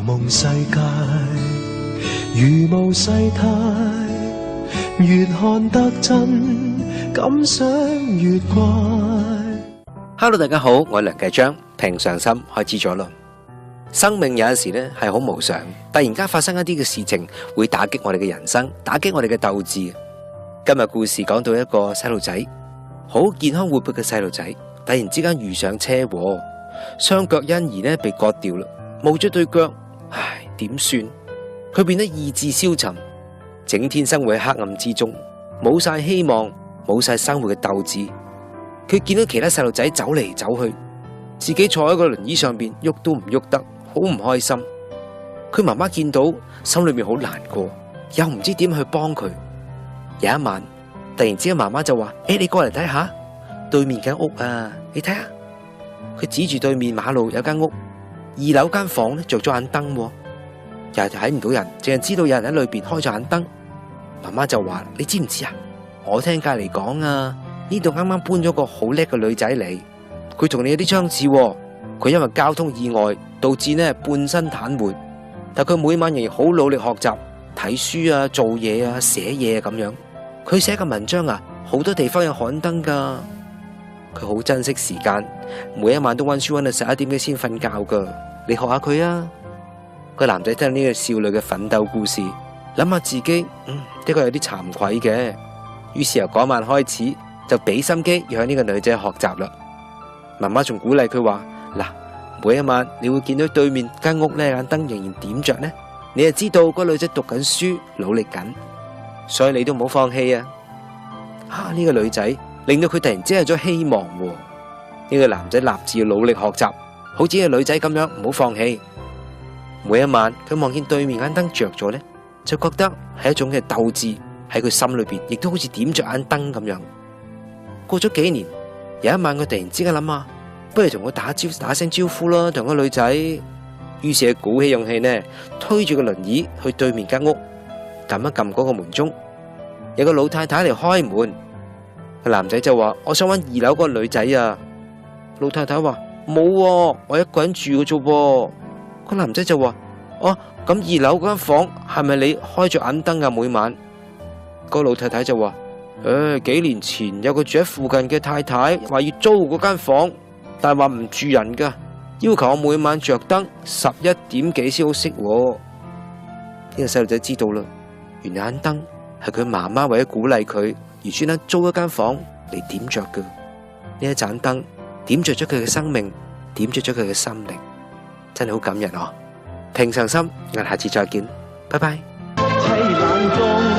夢世界，如無世態，越看得真，感想越怪。Hello， 大家好，我係梁繼章，平常心開始咗咯。生命有陣時咧係好無常，突然間發生一啲嘅事情，會打擊我哋嘅人生，打擊我哋嘅鬥志。今日故事講到一個細路仔，好健康活潑嘅細路仔，突然之間遇上車禍，雙腳因而咧被割掉啦，冇咗對腳，唉，點算？佢變得意志消沉，整天生活喺黑暗之中，冇晒希望，冇晒生活嘅鬥志。佢見到其他細路仔走嚟走去，自己坐喺個輪椅上邊，喐都唔喐得，好唔開心。佢媽媽見到，心裏面好難過，又唔知點去幫佢。有一晚，突然之間媽媽就話：你過嚟睇下對面間屋啊！你睇下，佢指住對面馬路有間屋，2樓間房咧着咗眼燈，又係睇唔到人，淨係知道有人喺裏邊開咗眼燈。媽媽就話：你知唔知啊？我聽隔籬講啊，呢度啱啱搬咗個好叻嘅女仔嚟，佢同你有啲相似。佢因為交通意外導致呢半身癱瘓，但佢每晚仍然好努力學習、睇書啊、做嘢啊、寫嘢啊咁樣。佢寫嘅文章啊，好多地方有刊登噶。佢好珍惜時間，每一晚都溫書溫到11點幾先瞓覺噶。你學下佢啊！個男仔聽到呢個少女嘅奮鬥故事，諗下自己，的確有啲慚愧嘅。於是由嗰晚開始就俾心機要向呢個女仔學習啦。媽媽仲鼓勵佢話：嗱，每一晚你會見到對面間屋呢眼燈仍然點着呢，你就知道嗰女仔讀緊書，努力緊。所以你都唔好放棄啊！呢個女仔令到佢突然之間有咗希望。呢個男仔立志要努力學習，好似個女仔咁樣唔好放棄。每一晚佢望見對面間燈着咗呢，就覺得係一種嘅鬥志喺佢心裏邊，亦都好似點着眼燈咁樣。過咗幾年，有一晚佢突然之間諗下，不如同佢打聲招呼啦，同個女仔。於是佢鼓起勇氣呢，推住個輪椅去對面間屋，撳一撳嗰個門鐘，有個老太太嚟開門。個男仔就話：我想搵2樓嗰個女仔啊。老太太話：冇喎，我一個人住嘅啫噃。個男仔就話：咁2樓嗰間房係咪你開咗眼燈啊？每晚。個老太太就話：幾年前有個住喺附近嘅太太話要租嗰間房，但係話唔住人噶，要求我每晚着燈11點幾先好熄。呢個細路仔知道啦，原來眼燈係佢媽媽為咗鼓勵佢而專登租一間房嚟點着嘅。呢一盞燈點着咗佢嘅生命，點着咗佢嘅心靈，真係好感人哦。平常心，我哋下次再見，拜拜。凄冷中